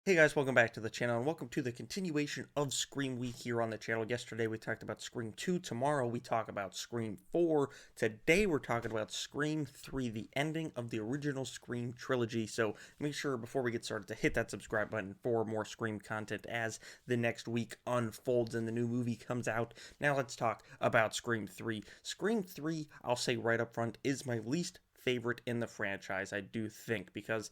Hey guys, welcome back to the channel and welcome to the continuation of Scream Week here on the channel. Yesterday we talked about Scream 2, tomorrow we talk about Scream 4, today we're talking about Scream 3, the ending of the original Scream trilogy. So make sure before we get started to hit that subscribe button for more Scream content as the next week unfolds and the new movie comes out. Now let's talk about Scream 3. Scream 3, I'll say right up front, is my least favorite in the franchise, I do think, because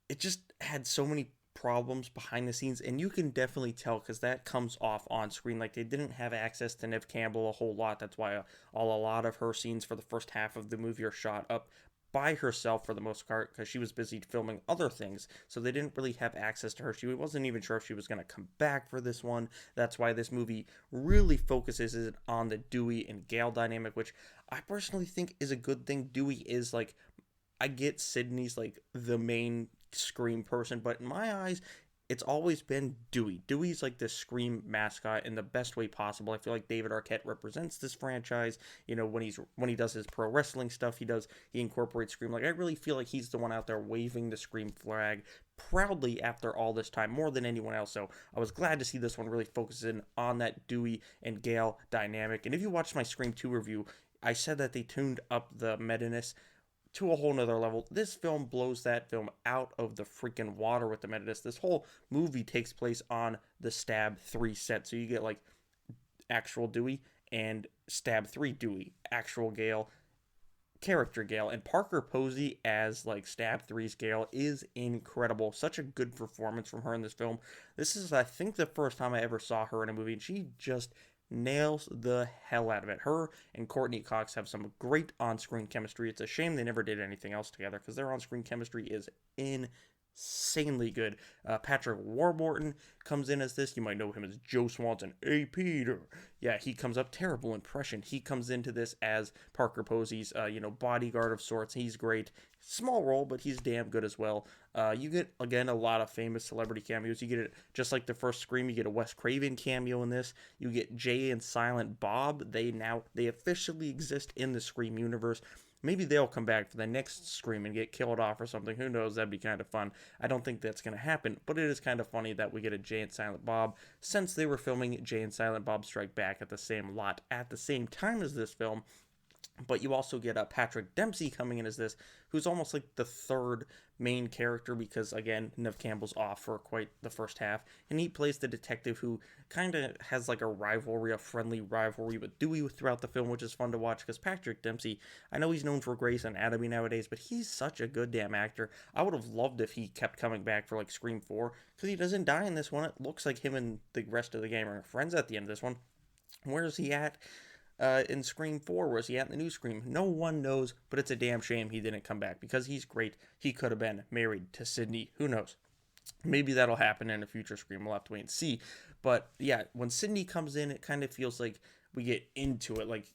it just had so many problems behind the scenes, and you can definitely tell because that comes off on screen. Like, they didn't have access to Neve Campbell a whole lot. That's why a lot of her scenes for the first half of the movie are shot up by herself for the most part because she was busy filming other things, so they didn't really have access to her. She wasn't even sure if she was going to come back for this one. That's why this movie really focuses on the Dewey and Gale dynamic, which I personally think is a good thing. Dewey is like, I get Sydney's like the main Scream person, but in my eyes, it's always been Dewey. Dewey's like the Scream mascot in the best way possible. I feel like David Arquette represents this franchise. You know, when he does his pro wrestling stuff, he incorporates Scream. Like, I really feel like he's the one out there waving the Scream flag proudly after all this time, more than anyone else. So I was glad to see this one really focus in on that Dewey and Gale dynamic. And if you watched my Scream 2 review, I said that they tuned up the meta-ness to a whole nother level. This film blows that film out of the freaking water with the meta-ness. This whole movie takes place on the Stab 3 set. So you get like actual Dewey and Stab 3 Dewey, actual Gale, character Gale, and Parker Posey as like Stab 3's Gale is incredible. Such a good performance from her in this film. This is, I think, the first time I ever saw her in a movie, and she just nails the hell out of it. Her and Courtney Cox have some great on-screen chemistry. It's a shame they never did anything else together because their on-screen chemistry is insanely good. Patrick Warburton comes in as this. You might know him as Joe Swanson. Hey, Peter. Yeah, he comes up. Terrible impression. He comes into this as Parker Posey's, bodyguard of sorts. He's great. Small role, but he's damn good as well. You get, again, a lot of famous celebrity cameos. You get it just like the first Scream. You get a Wes Craven cameo in this. You get Jay and Silent Bob. They officially exist in the Scream universe. Maybe they'll come back for the next Scream and get killed off or something. Who knows? That'd be kind of fun. I don't think that's going to happen, but it is kind of funny that we get a Jay and Silent Bob, since they were filming Jay and Silent Bob Strike Back at the same lot at the same time as this film. But you also get Patrick Dempsey coming in as this, who's almost like the third main character because, again, Neve Campbell's off for quite the first half. And he plays the detective who kind of has like a friendly rivalry with Dewey throughout the film, which is fun to watch because Patrick Dempsey, I know he's known for Grey's Anatomy nowadays, but he's such a good damn actor. I would have loved if he kept coming back for like Scream 4 because he doesn't die in this one. It looks like him and the rest of the gang are friends at the end of this one. Where is he at? In Scream 4, where's he at in the new Scream? No one knows, but it's a damn shame he didn't come back because he's great. He could have been married to Sydney. Who knows? Maybe that'll happen in a future Scream. We'll have to wait and see. But yeah, when Sydney comes in, it kind of feels like we get into it. Like,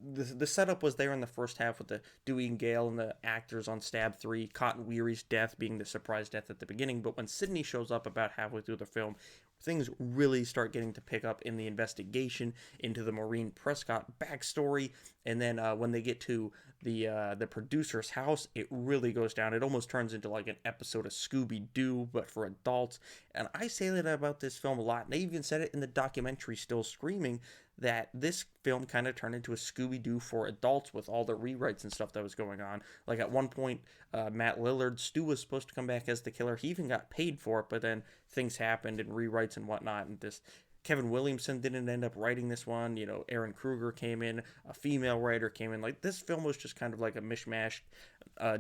the setup was there in the first half with the Dewey and Gale and the actors on Stab 3, Cotton Weary's death being the surprise death at the beginning. But when Sydney shows up about halfway through the film, things really start getting to pick up in the investigation into the Maureen Prescott backstory. And then when they get to the producer's house, it really goes down. It almost turns into like an episode of Scooby-Doo, but for adults. And I say that about this film a lot. And they even said it in the documentary Still Screaming, that this film kind of turned into a Scooby-Doo for adults with all the rewrites and stuff that was going on. Like, at one point, Matt Lillard, Stu, was supposed to come back as the killer. He even got paid for it, but then things happened and rewrites and whatnot, and this Kevin Williamson didn't end up writing this one. You know, Aaron Kruger came in, a female writer came in. Like, this film was just kind of like a mishmash,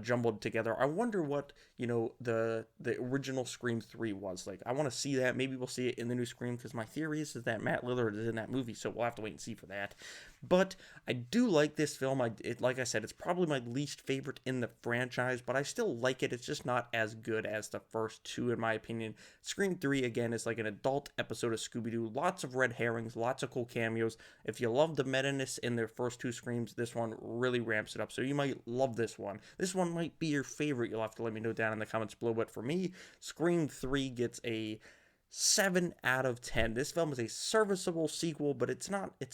jumbled together. I wonder what, the original Scream 3 was like. I want to see that. Maybe we'll see it in the new Scream, because my theory is that Matt Lillard is in that movie, so we'll have to wait and see for that. But I do like this film. Like I said, it's probably my least favorite in the franchise, but I still like it. It's just not as good as the first two, in my opinion. Scream 3, again, is like an adult episode of Scooby-Doo. Lots of red herrings, lots of cool cameos. If you love the meta-ness in their first two Screams, this one really ramps it up. So you might love this one. This one might be your favorite. You'll have to let me know down in the comments below. But for me, Scream 3 gets a 7 out of 10. This film is a serviceable sequel, but it's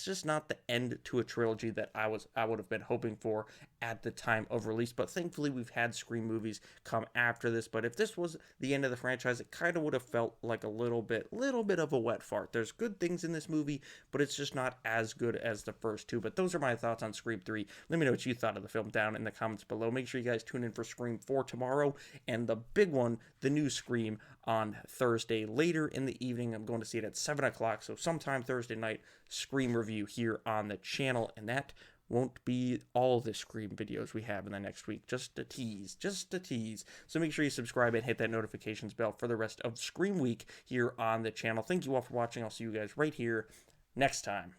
just not the end to a trilogy that I would have been hoping for at the time of release. But thankfully, we've had Scream movies come after this. But if this was the end of the franchise, it kind of would have felt like a little bit of a wet fart. There's good things in this movie, but it's just not as good as the first two. But those are my thoughts on Scream 3. Let me know what you thought of the film down in the comments below. Make sure you guys tune in for Scream 4 tomorrow, and the big one, the new Scream, on Thursday later in the evening. I'm going to see it at 7 o'clock, so sometime Thursday night, Scream review here on the channel, and that won't be all the Scream videos we have in the next week. Just a tease. So make sure you subscribe and hit that notifications bell for the rest of Scream Week here on the channel. Thank you all for watching. I'll see you guys right here next time.